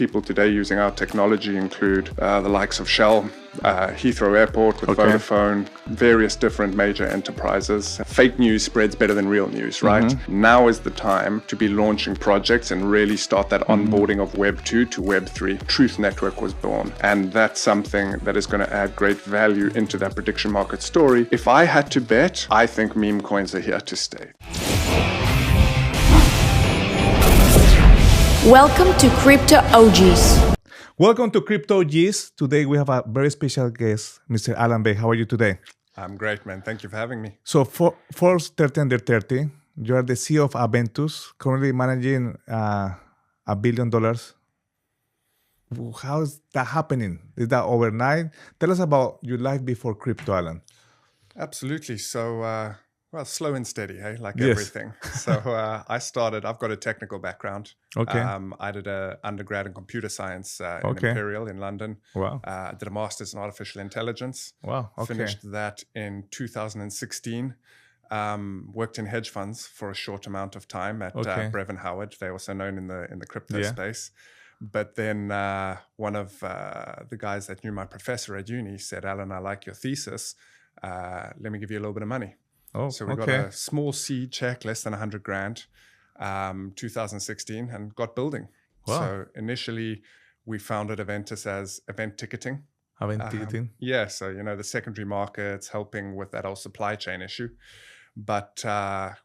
People today using our technology include the likes of Shell, Heathrow Airport with Vodafone, various different major enterprises. Fake news spreads better than real news, right? Now is the time to be launching projects and really start that onboarding of Web 2 to Web 3. Truth Network was born, and that's something that is going to add great value into that prediction market story. If I had to bet, I think meme coins are here to stay. Welcome to Crypto OGs. Welcome to Crypto OGs. Today we have a very special guest, Mr. Alan Vey. How are you today? I'm great, man. Thank you for having me. So for Forbes 30 Under 30, you are the CEO of Aventus, currently managing $1 billion. How is that happening? Is that overnight? Tell us about your life before crypto, Alan. Absolutely. So, well, slow and steady, hey, like Yes. everything. So I've got a technical background. Okay. I did an undergrad in computer science in Okay. Imperial in London. Wow. Did a master's in artificial intelligence. Wow. Okay. Finished that in 2016. Worked in hedge funds for a short amount of time at Brevin Howard. They're also known in the crypto space. But then one of the guys that knew my professor at uni said, "Alan, I like your thesis. Let me give you a little bit of money." So we got a small seed check, less than 100 grand, 2016, and got building. Wow. So initially, we founded Aventus as event ticketing. Yeah, so the secondary markets, helping with that whole supply chain issue. But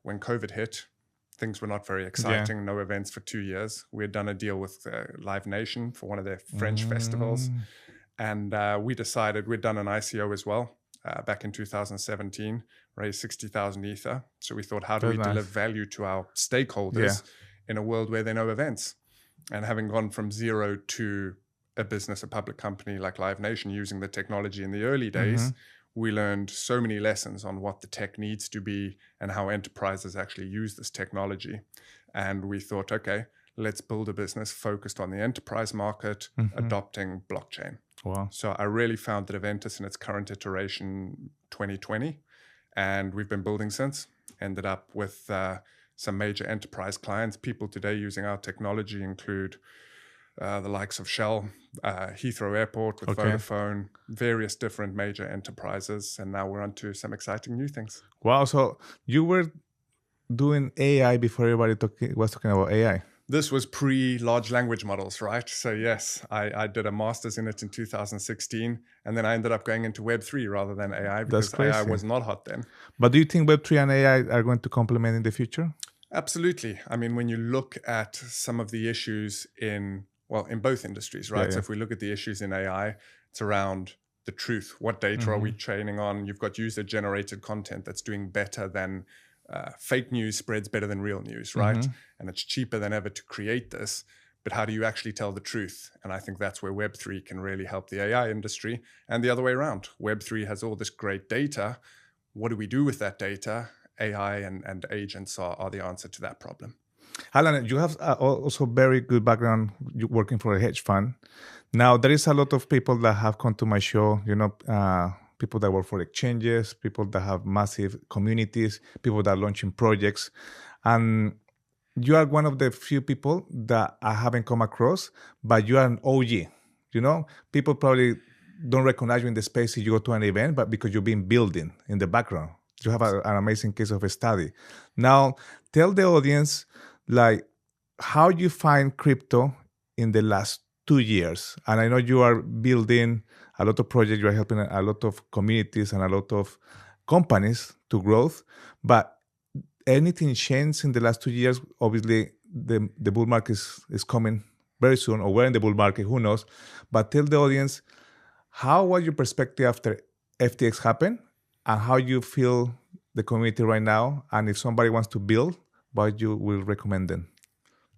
when COVID hit, things were not very exciting. Yeah. No events for 2 years. We had done a deal with Live Nation for one of their French festivals. And we decided we'd done an ICO as well back in 2017, raised 60,000 Ether. So we thought, how do we deliver value to our stakeholders in a world where there are no events? And having gone from zero to a business, a public company like Live Nation, using the technology in the early days, we learned so many lessons on what the tech needs to be and how enterprises actually use this technology. And we thought, okay, let's build a business focused on the enterprise market, adopting blockchain. Wow. So I really founded Aventus in its current iteration 2020, and we've been building since. Ended up with some major enterprise clients. People today using our technology include the likes of Shell, Heathrow Airport with Vodafone, various different major enterprises, and now we're on to some exciting new things. Wow, so you were doing AI before everybody was talking about AI. This was pre-large language models, right? So yes, I did a master's in it in 2016, and then I ended up going into Web3 rather than AI because AI was not hot then. But do you think Web3 and AI are going to complement in the future? Absolutely. I mean, when you look at some of the issues in both industries, right? So if we look at the issues in AI, it's around the truth. What data are we training on? You've got user-generated content that's doing better than fake news spreads better than real news, right? And it's cheaper than ever to create this. But how do you actually tell the truth? And I think that's where Web3 can really help the AI industry, and the other way around. Web3 has all this great data. What do we do with that data? AI and agents are the answer to that problem. Alan, you have also very good background working for a hedge fund. Now, there is a lot of people that have come to my show, people that work for exchanges, people that have massive communities, people that are launching projects. And you are one of the few people that I haven't come across, but you are an OG. People probably don't recognize you in the space if you go to an event, but because you've been building in the background. You have an amazing case of a study. Now, tell the audience, how you find crypto in the last 2 years. And I know you are building a lot of projects, you are helping a lot of communities and a lot of companies to growth. But anything changed in the last 2 years? Obviously, the bull market is coming very soon, or we're in the bull market, who knows? But tell the audience, how was your perspective after FTX happened, and how you feel the community right now? And if somebody wants to build, what you will recommend them?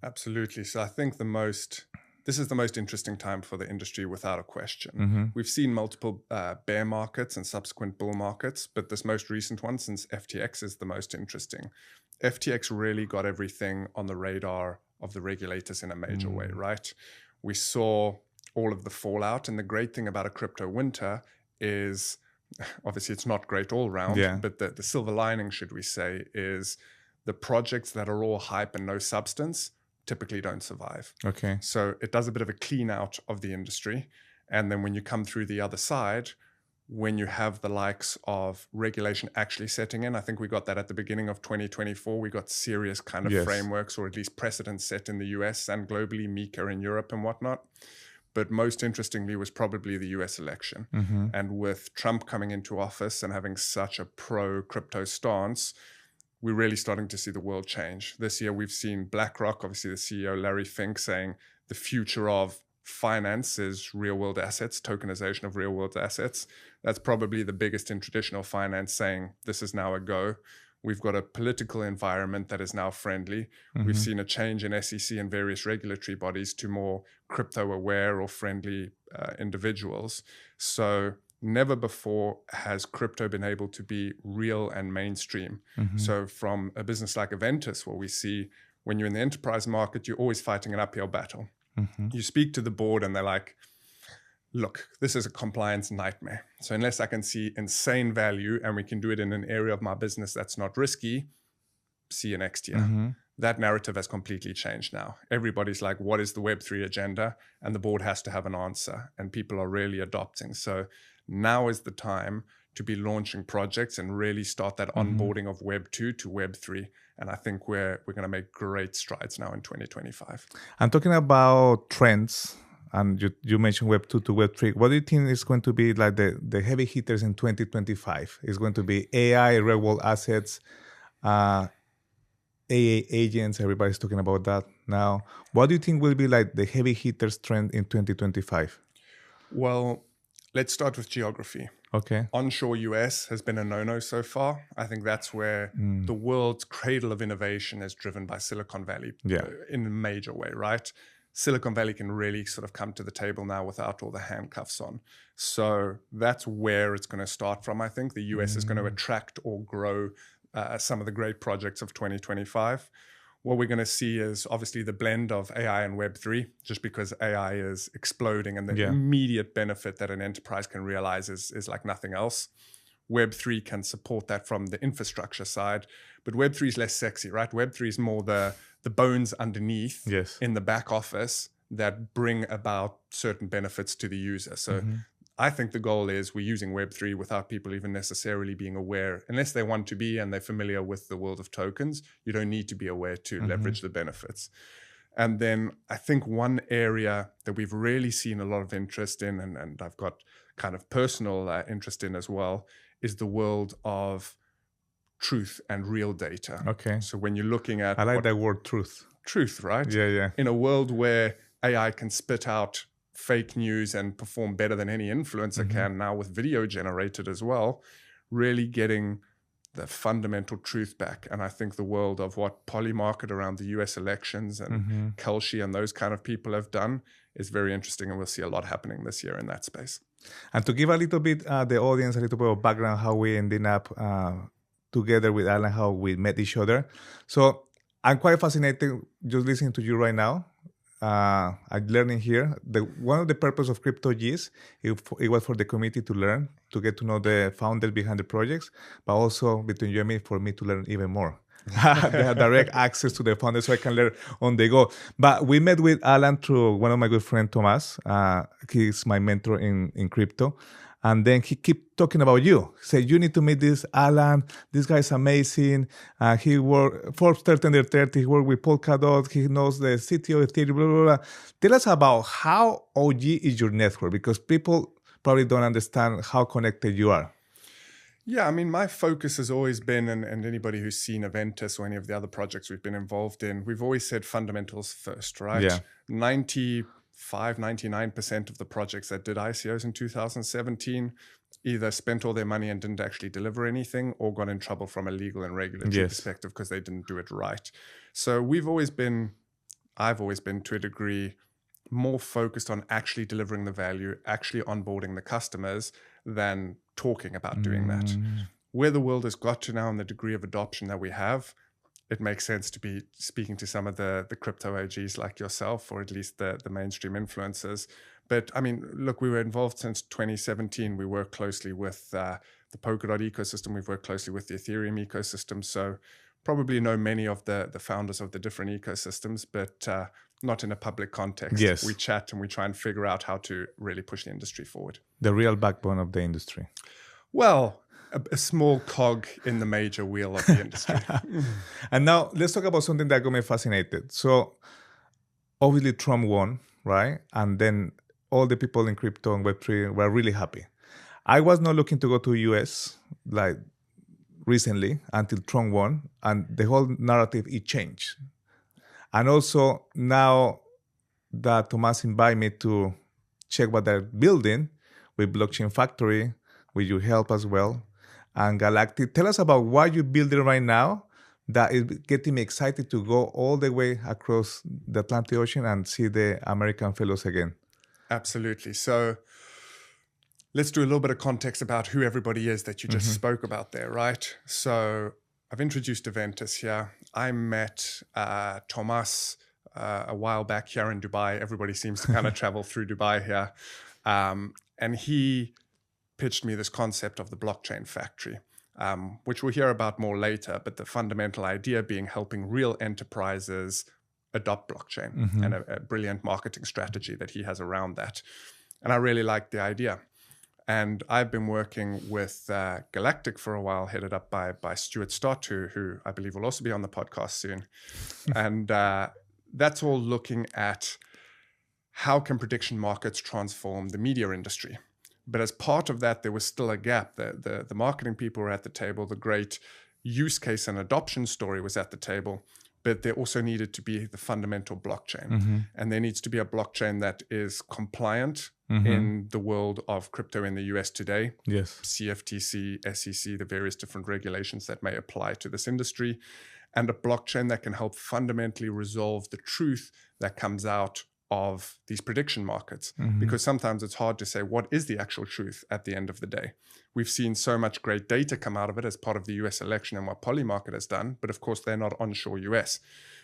Absolutely. So I think this is the most interesting time for the industry without a question. We've seen multiple bear markets and subsequent bull markets, but this most recent one since FTX is the most interesting. FTX really got everything on the radar of the regulators in a major way, right? We saw all of the fallout, and the great thing about a crypto winter is, obviously it's not great all round, but the silver lining, should we say, is the projects that are all hype and no substance typically don't survive. Okay. So it does a bit of a clean out of the industry. And then when you come through the other side, when you have the likes of regulation actually setting in, I think we got that at the beginning of 2024. We got serious kind of frameworks, or at least precedents set in the US and globally, MiCA in Europe and whatnot. But most interestingly was probably the US election. And with Trump coming into office and having such a pro-crypto stance, we're really starting to see the world change. This year, we've seen BlackRock, obviously the CEO, Larry Fink, saying the future of finance is real-world assets, tokenization of real-world assets. That's probably the biggest in traditional finance, saying this is now a go. We've got a political environment that is now friendly. We've seen a change in SEC and various regulatory bodies to more crypto-aware or friendly individuals. So never before has crypto been able to be real and mainstream. So from a business like Aventus, where we see when you're in the enterprise market, you're always fighting an uphill battle. You speak to the board and they're like, look, this is a compliance nightmare. So unless I can see insane value and we can do it in an area of my business that's not risky, see you next year. That narrative has completely changed now. Everybody's like, what is the Web3 agenda? And the board has to have an answer, and people are really adopting. So now is the time to be launching projects and really start that onboarding of Web 2 to Web 3. And I think we're going to make great strides now in 2025. I'm talking about trends, and you mentioned Web 2 to Web 3. What do you think is going to be like the heavy hitters in 2025? Is going to be AI, real world assets, AA agents? Everybody's talking about that now. What do you think will be like the heavy hitters trend in 2025? Well, let's start with geography. Okay. Onshore US has been a no-no so far. I think that's where the world's cradle of innovation is driven by Silicon Valley in a major way, right? Silicon Valley can really sort of come to the table now without all the handcuffs on. So that's where it's going to start from, I think. The US is going to attract or grow some of the great projects of 2025. What we're going to see is obviously the blend of AI and Web3, just because AI is exploding and the immediate benefit that an enterprise can realize is like nothing else. Web3 can support that from the infrastructure side, but Web3 is less sexy, right? Web3 is more the bones underneath in the back office that bring about certain benefits to the user. So I think the goal is we're using Web3 without people even necessarily being aware. Unless they want to be and they're familiar with the world of tokens, you don't need to be aware to leverage the benefits. And then I think one area that we've really seen a lot of interest in, and I've got kind of personal interest in as well, is the world of truth and real data. Okay. So when you're looking at... I like that word, truth. Truth, right? Yeah. In a world where AI can spit out fake news and perform better than any influencer can now with video generated as well, really getting the fundamental truth back. And I think the world of what Polymarket around the US elections and Kelshi and those kind of people have done is very interesting, and we'll see a lot happening this year in that space. And to give a little bit the audience a little bit of background how we ended up together with Alan, how we met each other. So I'm quite fascinated just listening to you right now. I'm learning here. One of the purpose of Crypto OGs, it was for the community to learn, to get to know the founders behind the projects, but also between you and me, for me to learn even more. They have direct access to the founders, so I can learn on the go. But we met with Alan through one of my good friends, Thomas. He's my mentor in crypto. And then he kept talking about you. He said, you need to meet this Alan. This guy's amazing. He worked Forbes 30 under 30. He worked with Polkadot. He knows the CTO of Ethereum, blah, blah, blah. Tell us about how OG is your network, because people probably don't understand how connected you are. Yeah, I mean, my focus has always been, and anybody who's seen Aventus or any of the other projects we've been involved in, we've always said fundamentals first, right? Yeah. 99% of the projects that did ICOs in 2017 either spent all their money and didn't actually deliver anything, or got in trouble from a legal and regulatory perspective because they didn't do it right. So I've always been to a degree more focused on actually delivering the value, actually onboarding the customers, than talking about doing that. Where the world has got to now and the degree of adoption that we have, it makes sense to be speaking to some of the crypto OGs like yourself, or at least the mainstream influencers. But I mean, look, we were involved since 2017. We work closely with the Polkadot ecosystem. We've worked closely with the Ethereum ecosystem. So probably know many of the founders of the different ecosystems, but not in a public context. Yes. We chat and we try and figure out how to really push the industry forward. The real backbone of the industry. Well, a small cog in the major wheel of the industry. And now let's talk about something that got me fascinated. So obviously Trump won, right? And then all the people in crypto and Web3 were really happy. I was not looking to go to US like recently until Trump won, and the whole narrative, it changed. And also now that Thomas invited me to check what they're building with Blockchain Factory, with your help as well, and Galactic. Tell us about what you're building right now that is getting me excited to go all the way across the Atlantic Ocean and see the American fellows again. Absolutely. So let's do a little bit of context about who everybody is that you just spoke about there, right? So I've introduced Aventus here. I met Thomas a while back here in Dubai. Everybody seems to kind of travel through Dubai here. And he pitched me this concept of the blockchain factory, which we'll hear about more later. But the fundamental idea being helping real enterprises adopt blockchain and a brilliant marketing strategy that he has around that. And I really liked the idea. And I've been working with Galactic for a while, headed up by Stuart Stott, who I believe will also be on the podcast soon. And that's all looking at how can prediction markets transform the media industry. But as part of that, there was still a gap. The marketing people were at the table. The great use case and adoption story was at the table. But there also needed to be the fundamental blockchain. And there needs to be a blockchain that is compliant in the world of crypto in the US today. Yes. CFTC, SEC, the various different regulations that may apply to this industry. And a blockchain that can help fundamentally resolve the truth that comes out of these prediction markets. Because sometimes it's hard to say what is the actual truth at the end of the day. We've seen so much great data come out of it as part of the US election and what Polymarket has done, but of course they're not onshore US.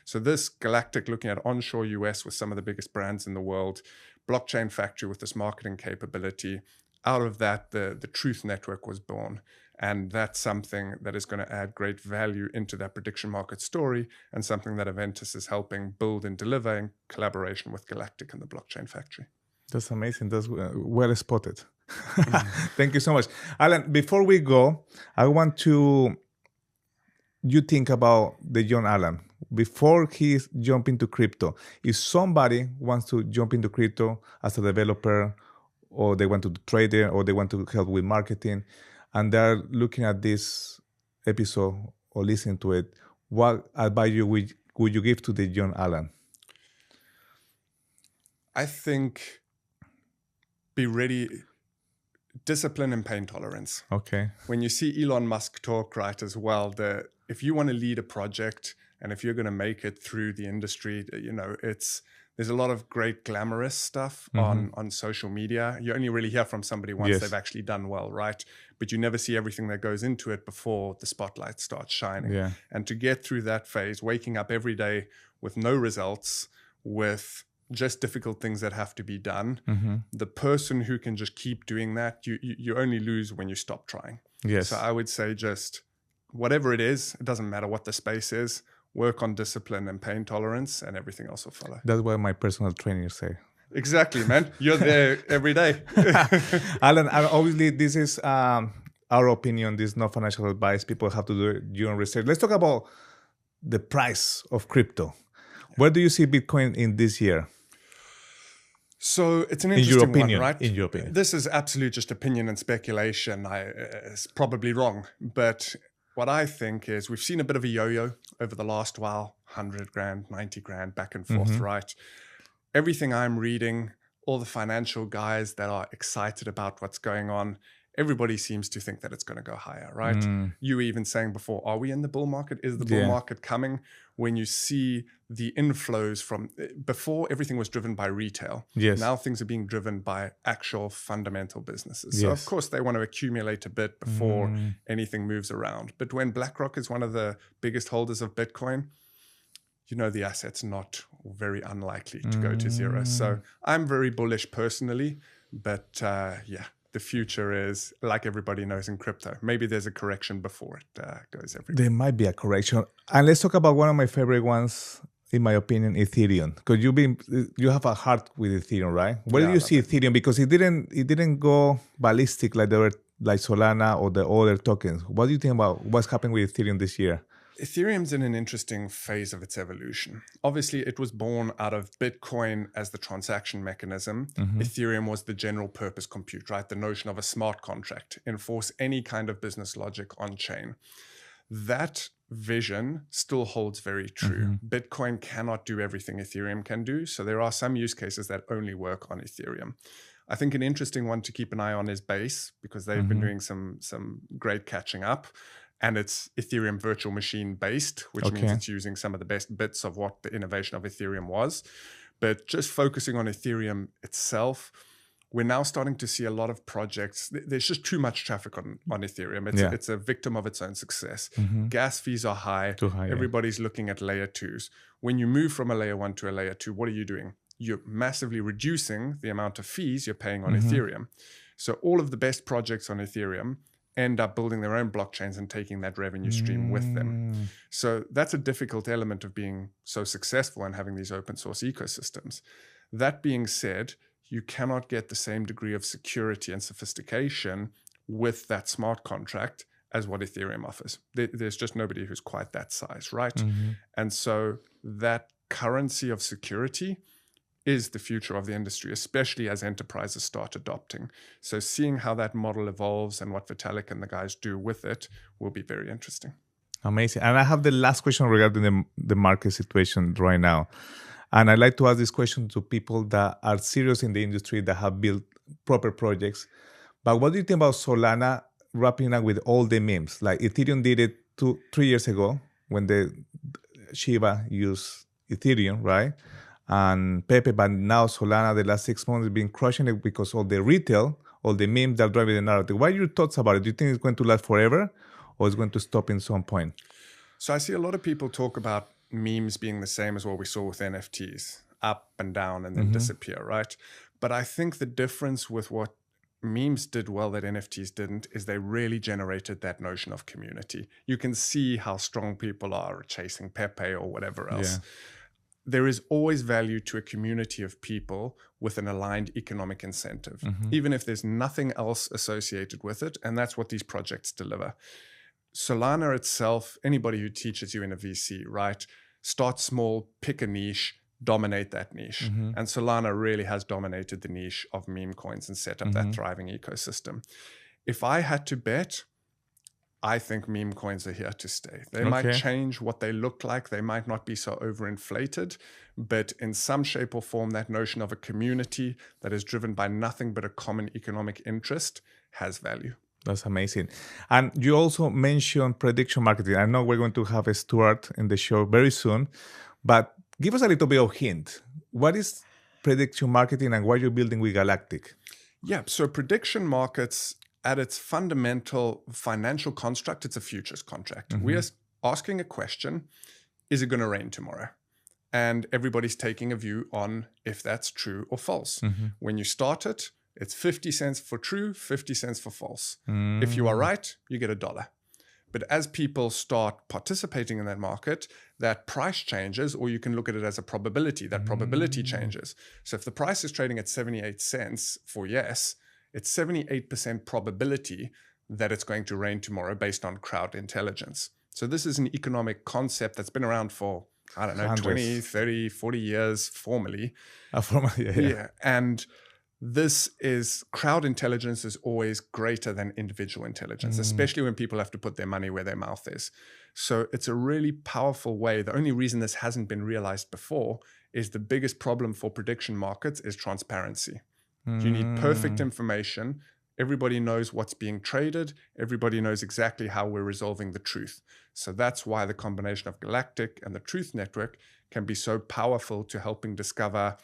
So this Galactic looking at onshore US with some of the biggest brands in the world, blockchain factory with this marketing capability, out of that the Truth Network was born. And that's something that is going to add great value into that prediction market story and something that Aventus is helping build and deliver in collaboration with Galactic and the Blockchain Factory. That's amazing. That's well spotted. Thank you so much. Alan, before we go, I want you think about the young Alan. Before he jump into crypto, if somebody wants to jump into crypto as a developer, or they want to trade there, or they want to help with marketing, and they're looking at this episode or listening to it, what advice would you give to the young Alan? I think be ready, discipline and pain tolerance. Okay. When you see Elon Musk talk, right, as well, if you want to lead a project and if you're going to make it through the industry, there's a lot of great glamorous stuff on social media. You only really hear from somebody once they've actually done well, right? But you never see everything that goes into it before the spotlight starts shining. Yeah. And to get through that phase, waking up every day with no results, with just difficult things that have to be done, the person who can just keep doing that, you only lose when you stop trying. Yes. So I would say just whatever it is, it doesn't matter what the space is, work on discipline and pain tolerance, and everything else will follow. That's what my personal trainers say. Exactly, man. You're there every day. Alan, obviously, this is our opinion. This is not financial advice. People have to do your own research. Let's talk about the price of crypto. Where do you see Bitcoin in this year? So it's an interesting one, right? In your opinion. This is absolute just opinion and speculation. It's probably wrong. But what I think is we've seen a bit of a yo-yo over the last while, 100 grand, 90 grand, back and forth, right? Everything I'm reading, all the financial guys that are excited about what's going on, everybody seems to think that it's going to go higher, right? You were even saying before, are we in the bull market? Is the bull market coming? When you see the inflows from before, everything was driven by retail. Yes. Now things are being driven by actual fundamental businesses. So of course they want to accumulate a bit before anything moves around. But when BlackRock is one of the biggest holders of Bitcoin, the asset's not very unlikely to go to zero. So I'm very bullish personally, but the future is, like everybody knows in crypto. Maybe there's a correction before it goes everywhere. There might be a correction. And let's talk about one of my favorite ones, in my opinion, Ethereum. Because you have a heart with Ethereum, right? Where do you see Ethereum? Because it didn't go ballistic like Solana or the other tokens. What do you think about what's happening with Ethereum this year? Ethereum's in an interesting phase of its evolution. Obviously, it was born out of Bitcoin as the transaction mechanism. Ethereum was the general purpose compute, right? The notion of a smart contract, enforce any kind of business logic on chain. That vision still holds very true. Bitcoin cannot do everything Ethereum can do. So there are some use cases that only work on Ethereum. I think an interesting one to keep an eye on is Base, because they've been doing some great catching up. And it's Ethereum virtual machine based, which means it's using some of the best bits of what the innovation of Ethereum was. But just focusing on Ethereum itself, we're now starting to see a lot of projects. There's just too much traffic on Ethereum. It's a victim of its own success. Gas fees are high. Too high. Everybody's looking at layer 2s. When you move from a layer 1 to a layer 2, what are you doing? You're massively reducing the amount of fees you're paying on Ethereum. So all of the best projects on Ethereum end up building their own blockchains and taking that revenue stream with them. So that's a difficult element of being so successful and having these open source ecosystems. That being said, you cannot get the same degree of security and sophistication with that smart contract as what Ethereum offers. There's just nobody who's quite that size, right? And so that currency of security is the future of the industry, especially as enterprises start adopting. So seeing how that model evolves and what Vitalik and the guys do with it will be very interesting. Amazing. And I have the last question regarding the market situation right now. And I'd like to ask this question to people that are serious in the industry, that have built proper projects. But what do you think about Solana wrapping up with all the memes? Like Ethereum did it 3 years ago when the Shiba used Ethereum, right? And Pepe, but now Solana, the last 6 months, has been crushing it because all the retail, all the memes that are driving the narrative. What are your thoughts about it? Do you think it's going to last forever, or it's going to stop in some point? So I see a lot of people talk about memes being the same as what we saw with NFTs, up and down and then disappear, right? But I think the difference with what memes did well that NFTs didn't is they really generated that notion of community. You can see how strong people are chasing Pepe or whatever else. Yeah. There is always value to a community of people with an aligned economic incentive, even if there's nothing else associated with it. And that's what these projects deliver. Solana itself, anybody who teaches you in a VC, right? Start small, pick a niche, dominate that niche. And Solana really has dominated the niche of meme coins and set up that thriving ecosystem. If I had to bet, I think meme coins are here to stay. They might change what they look like. They might not be so overinflated, but in some shape or form, that notion of a community that is driven by nothing but a common economic interest has value. That's amazing. And you also mentioned prediction marketing. I know we're going to have a Stuart in the show very soon, but give us a little bit of hint. What is prediction marketing and what you're building with Galactic? Yeah, so prediction markets, at its fundamental financial construct, it's a futures contract. We are asking a question, is it going to rain tomorrow? And everybody's taking a view on if that's true or false. When you start it, it's 50 cents for true, 50 cents for false. If you are right, you get $1. But as people start participating in that market, that price changes, or you can look at it as a probability. That probability changes. So if the price is trading at 78 cents for yes, it's 78% probability that it's going to rain tomorrow based on crowd intelligence. So this is an economic concept that's been around for, I don't know, 20, 30, 40 years formally. Yeah. And this is, crowd intelligence is always greater than individual intelligence, especially when people have to put their money where their mouth is. So it's a really powerful way. The only reason this hasn't been realized before is the biggest problem for prediction markets is transparency. You need perfect information. Everybody knows what's being traded. Everybody knows exactly how we're resolving the truth. So that's why the combination of Galactic and the Truth Network can be so powerful to helping discover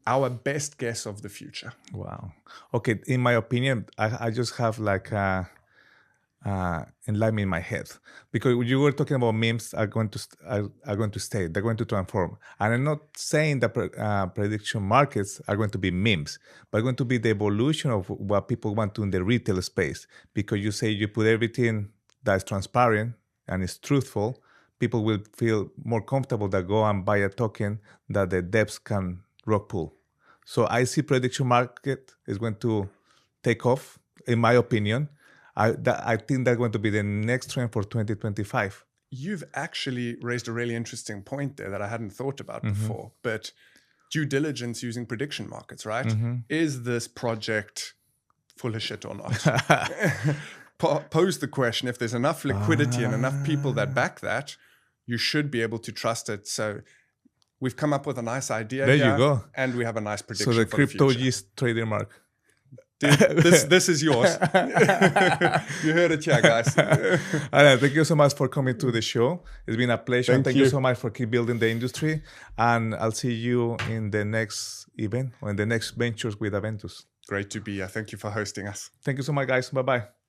our best guess of the future. Wow. Okay, in my opinion, I just have like enlightened in my head, because you were talking about memes are going to stay, they're going to transform, and I'm not saying that prediction markets are going to be memes, but going to be the evolution of what people want to in the retail space. Because you say you put everything that's transparent and is truthful, people will feel more comfortable that go and buy a token that the devs can rug pull. So I see prediction market is going to take off, in my opinion. I think that's going to be the next trend for 2025. You've actually raised a really interesting point there that I hadn't thought about before. But due diligence using prediction markets, right? Is this project full of shit or not? Pose the question, if there's enough liquidity and enough people that back that, you should be able to trust it. So we've come up with a nice idea. There you go. And we have a nice prediction. So the for Crypto the future. OGs trademark. Dude, this is yours. You heard it here, guys. Alan, thank you so much for coming to the show. It's been a pleasure. Thank you so much for keep building the industry. And I'll see you in the next event or in the next ventures with Aventus. Great to be here. Thank you for hosting us. Thank you so much, guys. Bye-bye.